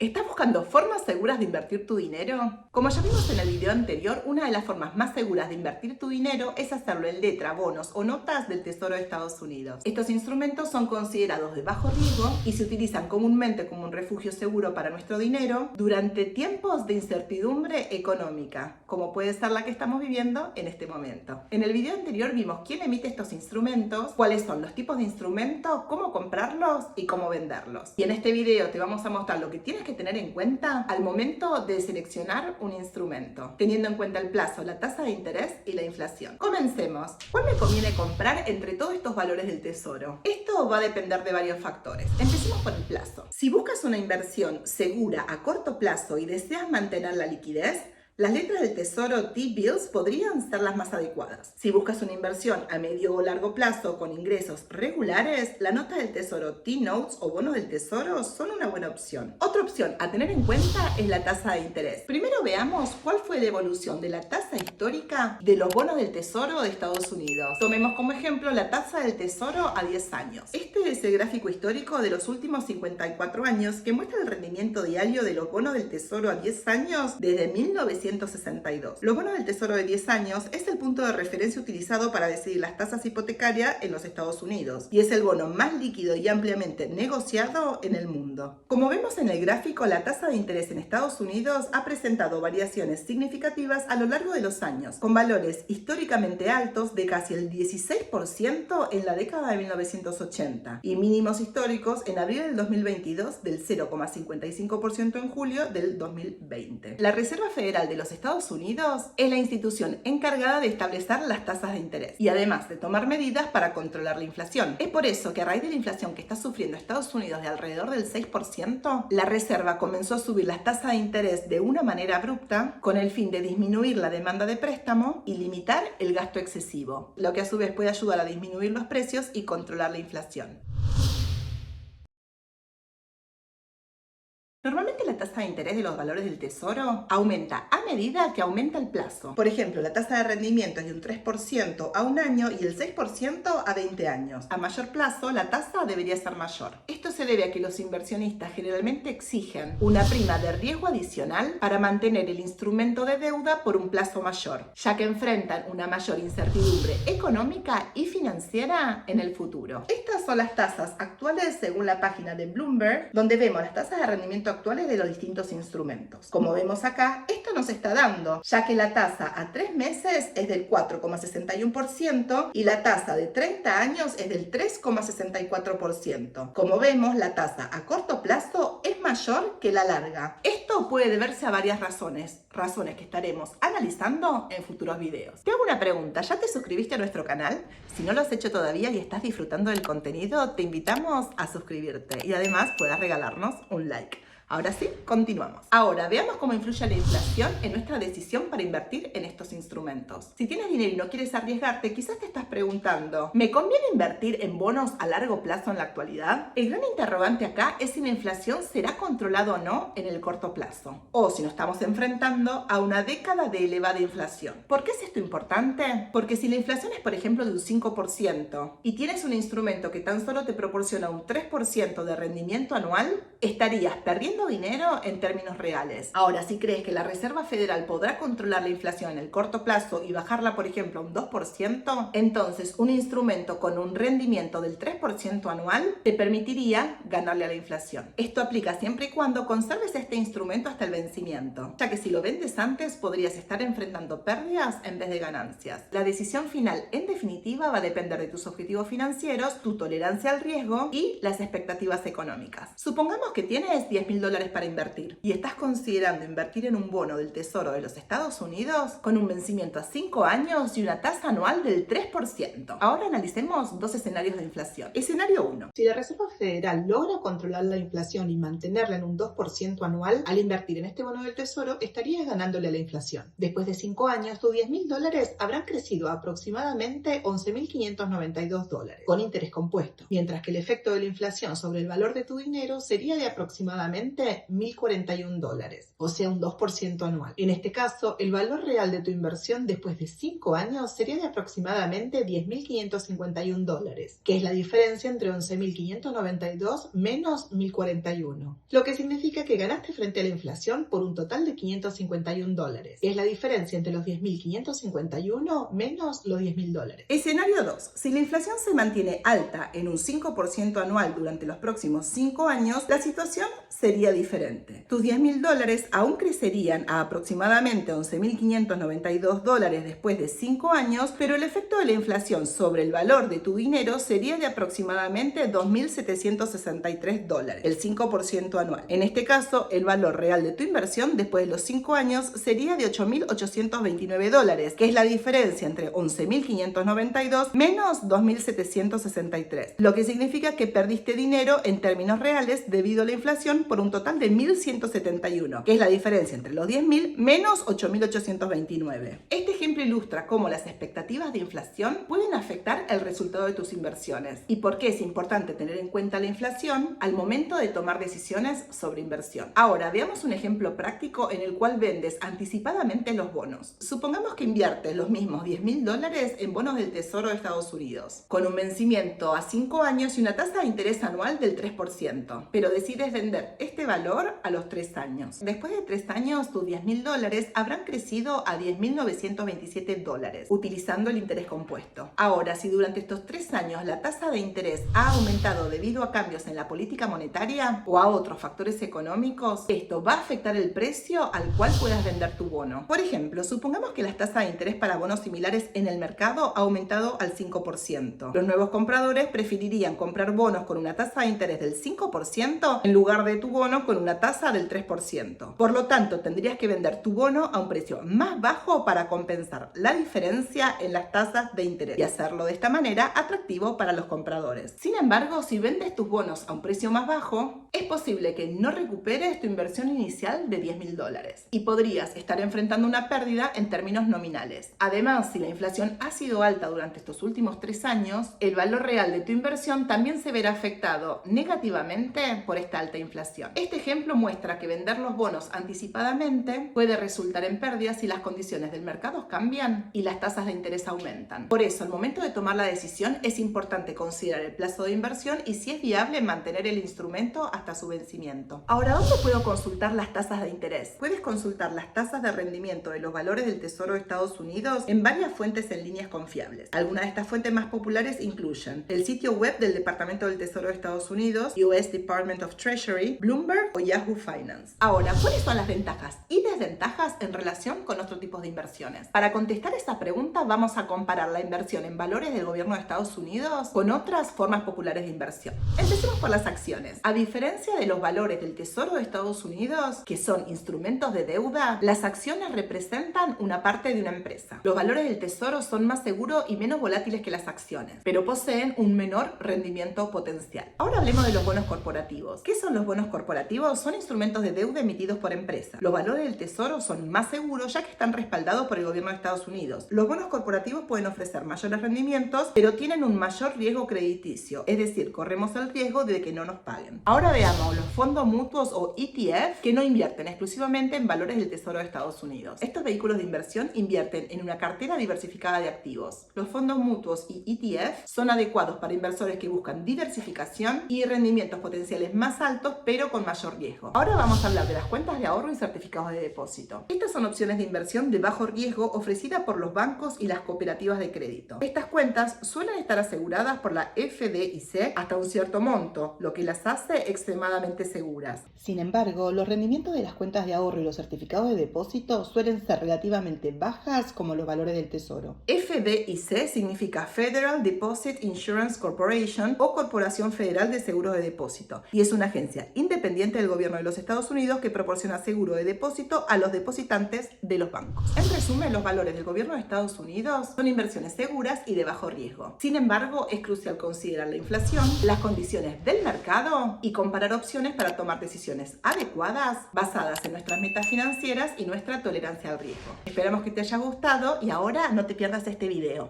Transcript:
¿Estás buscando formas seguras de invertir tu dinero? Como ya vimos en el video anterior, una de las formas más seguras de invertir tu dinero es hacerlo en letra, bonos o notas del Tesoro de Estados Unidos. Estos instrumentos son considerados de bajo riesgo y se utilizan comúnmente como un refugio seguro para nuestro dinero durante tiempos de incertidumbre económica, como puede ser la que estamos viviendo en este momento. En el video anterior vimos quién emite estos instrumentos, cuáles son los tipos de instrumentos, cómo comprarlos y cómo venderlos. Y en este video te vamos a mostrar lo que tienes que tener en cuenta al momento de seleccionar un instrumento, teniendo en cuenta el plazo, la tasa de interés y la inflación. Comencemos. ¿Cuál me conviene comprar entre todos estos valores del tesoro? Esto va a depender de varios factores. Empecemos por el plazo. Si buscas una inversión segura a corto plazo y deseas mantener la liquidez, las letras del tesoro T-bills podrían ser las más adecuadas. Si buscas una inversión a medio o largo plazo con ingresos regulares, la nota del tesoro T-notes o bonos del tesoro son una buena opción. Otra opción a tener en cuenta es la tasa de interés. Primero veamos cuál fue la evolución de la tasa histórica de los bonos del tesoro de Estados Unidos. Tomemos como ejemplo la tasa del tesoro a 10 años. Este es el gráfico histórico de los últimos 54 años que muestra el rendimiento diario de los bonos del tesoro a 10 años desde 1962. Los bonos del tesoro de 10 años es el punto de referencia utilizado para decidir las tasas hipotecarias en los Estados Unidos y es el bono más líquido y ampliamente negociado en el mundo. Como vemos en el gráfico, la tasa de interés en Estados Unidos ha presentado variaciones significativas a lo largo de los años, con valores históricamente altos de casi el 16% en la década de 1980 y mínimos históricos en abril del 2022 del 0,55% en julio del 2020. La Reserva Federal de los Estados Unidos es la institución encargada de establecer las tasas de interés y además de tomar medidas para controlar la inflación. Es por eso que a raíz de la inflación que está sufriendo Estados Unidos de alrededor del 6%, la Reserva comenzó a subir las tasas de interés de una manera abrupta con el fin de disminuir la demanda de préstamo y limitar el gasto excesivo, lo que a su vez puede ayudar a disminuir los precios y controlar la inflación. Normalmente la tasa de interés de los valores del tesoro aumenta a medida que aumenta el plazo. Por ejemplo, la tasa de rendimiento es de un 3% a un año y el 6% a 20 años. A mayor plazo, la tasa debería ser mayor. Esto se debe a que los inversionistas generalmente exigen una prima de riesgo adicional para mantener el instrumento de deuda por un plazo mayor, ya que enfrentan una mayor incertidumbre económica y financiera en el futuro. Estas son las tasas actuales según la página de Bloomberg, donde vemos las tasas de rendimiento actuales de los distintos instrumentos. Como vemos acá, esto nos está dando, ya que la tasa a 3 meses es del 4,61% y la tasa de 30 años es del 3,64%. Como vemos, la tasa a corto plazo es mayor que la larga. Esto puede deberse a varias razones que estaremos analizando en futuros videos. Te hago una pregunta, ¿ya te suscribiste a nuestro canal? Si no lo has hecho todavía y estás disfrutando del contenido, te invitamos a suscribirte y además puedas regalarnos un like. Ahora sí, continuamos. Ahora, veamos cómo influye la inflación en nuestra decisión para invertir en estos instrumentos. Si tienes dinero y no quieres arriesgarte, quizás te estás preguntando, ¿me conviene invertir en bonos a largo plazo en la actualidad? El gran interrogante acá es si la inflación será controlada o no en el corto plazo, o si nos estamos enfrentando a una década de elevada inflación. ¿Por qué es esto importante? Porque si la inflación es, por ejemplo, de un 5% y tienes un instrumento que tan solo te proporciona un 3% de rendimiento anual, estarías perdiendo dinero en términos reales. Ahora, si crees que la Reserva Federal podrá controlar la inflación en el corto plazo y bajarla, por ejemplo, a un 2%, entonces un instrumento con un rendimiento del 3% anual te permitiría ganarle a la inflación. Esto aplica siempre y cuando conserves este instrumento hasta el vencimiento, ya que si lo vendes antes podrías estar enfrentando pérdidas en vez de ganancias. La decisión final, en definitiva, va a depender de tus objetivos financieros, tu tolerancia al riesgo y las expectativas económicas. Supongamos que tienes $10.000 para invertir y estás considerando invertir en un bono del Tesoro de los Estados Unidos con un vencimiento a 5 años y una tasa anual del 3%. Ahora analicemos dos escenarios de inflación. Escenario 1. Si la Reserva Federal logra controlar la inflación y mantenerla en un 2% anual, al invertir en este bono del Tesoro estarías ganándole a la inflación. Después de 5 años, tus $10.000 habrán crecido a aproximadamente $11.592 con interés compuesto, mientras que el efecto de la inflación sobre el valor de tu dinero sería de aproximadamente aproximadamente $1.041, o sea un 2% anual. En este caso, el valor real de tu inversión después de 5 años sería de aproximadamente $10.551, que es la diferencia entre 11.592 menos 1.041, lo que significa que ganaste frente a la inflación por un total de $551, que es la diferencia entre los 10.551 menos los $10.000. Escenario 2. Si la inflación se mantiene alta en un 5% anual durante los próximos 5 años, la situación sería diferente. Tus $10.000 aún crecerían a aproximadamente $11.592 después de 5 años, pero el efecto de la inflación sobre el valor de tu dinero sería de aproximadamente $2.763, el 5% anual. En este caso, el valor real de tu inversión después de los 5 años sería de $8.829, que es la diferencia entre 11.592 menos 2.763, lo que significa que perdiste dinero en términos reales debido a la inflación por un total de 1.171, que es la diferencia entre los 10.000 menos 8.829. Este ejemplo ilustra cómo las expectativas de inflación pueden afectar el resultado de tus inversiones y por qué es importante tener en cuenta la inflación al momento de tomar decisiones sobre inversión. Ahora, veamos un ejemplo práctico en el cual vendes anticipadamente los bonos. Supongamos que inviertes los mismos $10.000 en bonos del Tesoro de Estados Unidos, con un vencimiento a 5 años y una tasa de interés anual del 3%, pero decides vender este valor a los 3 años. Después de 3 años, tus $10.000 habrán crecido a $10.927, utilizando el interés compuesto. Ahora, si durante estos 3 años la tasa de interés ha aumentado debido a cambios en la política monetaria o a otros factores económicos, esto va a afectar el precio al cual puedas vender tu bono. Por ejemplo, supongamos que las tasas de interés para bonos similares en el mercado ha aumentado al 5%. Los nuevos compradores preferirían comprar bonos con una tasa de interés del 5% en lugar de tu bono con una tasa del 3%. Por lo tanto, tendrías que vender tu bono a un precio más bajo para compensar la diferencia en las tasas de interés y hacerlo de esta manera atractivo para los compradores. Sin embargo, si vendes tus bonos a un precio más bajo, es posible que no recuperes tu inversión inicial de $10.000 y podrías estar enfrentando una pérdida en términos nominales. Además, si la inflación ha sido alta durante estos últimos 3 años, el valor real de tu inversión también se verá afectado negativamente por esta alta inflación. Este ejemplo muestra que vender los bonos anticipadamente puede resultar en pérdidas si las condiciones del mercado cambian y las tasas de interés aumentan. Por eso, al momento de tomar la decisión, es importante considerar el plazo de inversión y si es viable mantener el instrumento hasta su vencimiento. Ahora, ¿dónde puedo consultar las tasas de interés? Puedes consultar las tasas de rendimiento de los valores del Tesoro de Estados Unidos en varias fuentes en líneas confiables. Algunas de estas fuentes más populares incluyen el sitio web del Departamento del Tesoro de Estados Unidos, US Department of Treasury, Bloomberg o Yahoo Finance. Ahora, ¿cuáles son las ventajas y desventajas en relación con otros tipos de inversiones? Para contestar esta pregunta, vamos a comparar la inversión en valores del gobierno de Estados Unidos con otras formas populares de inversión. Empecemos por las acciones. A diferencia de los valores del Tesoro de Estados Unidos, que son instrumentos de deuda, las acciones representan una parte de una empresa. Los valores del Tesoro son más seguros y menos volátiles que las acciones, pero poseen un menor rendimiento potencial. Ahora hablemos de los bonos corporativos. ¿Qué son los bonos corporativos? Son instrumentos de deuda emitidos por empresas. Los valores del Tesoro son más seguros ya que están respaldados por el gobierno de Estados Unidos. Los bonos corporativos pueden ofrecer mayores rendimientos, pero tienen un mayor riesgo crediticio, es decir, corremos el riesgo de que no nos paguen. Ahora veamos los fondos mutuos o ETF que no invierten exclusivamente en valores del Tesoro de Estados Unidos. Estos vehículos de inversión invierten en una cartera diversificada de activos. Los fondos mutuos y ETF son adecuados para inversores que buscan diversificación y rendimientos potenciales más altos, pero con mayor riesgo. Ahora vamos a hablar de las cuentas de ahorro y certificados de depósito. Estas son opciones de inversión de bajo riesgo ofrecidas por los bancos y las cooperativas de crédito. Estas cuentas suelen estar aseguradas por la FDIC hasta un cierto monto, lo que las hace extremadamente seguras. Sin embargo, los rendimientos de las cuentas de ahorro y los certificados de depósito suelen ser relativamente bajas como los valores del Tesoro. FDIC significa Federal Deposit Insurance Corporation o Corporación Federal de Seguros de Depósito y es una agencia independiente del gobierno de los Estados Unidos que proporciona seguro de depósito a los depositantes de los bancos. En resumen, los valores del gobierno de Estados Unidos son inversiones seguras y de bajo riesgo. Sin embargo, es crucial considerar la inflación, las condiciones del mercado y comparar opciones para tomar decisiones adecuadas basadas en nuestras metas financieras y nuestra tolerancia al riesgo. Esperamos que te haya gustado y ahora no te pierdas este video.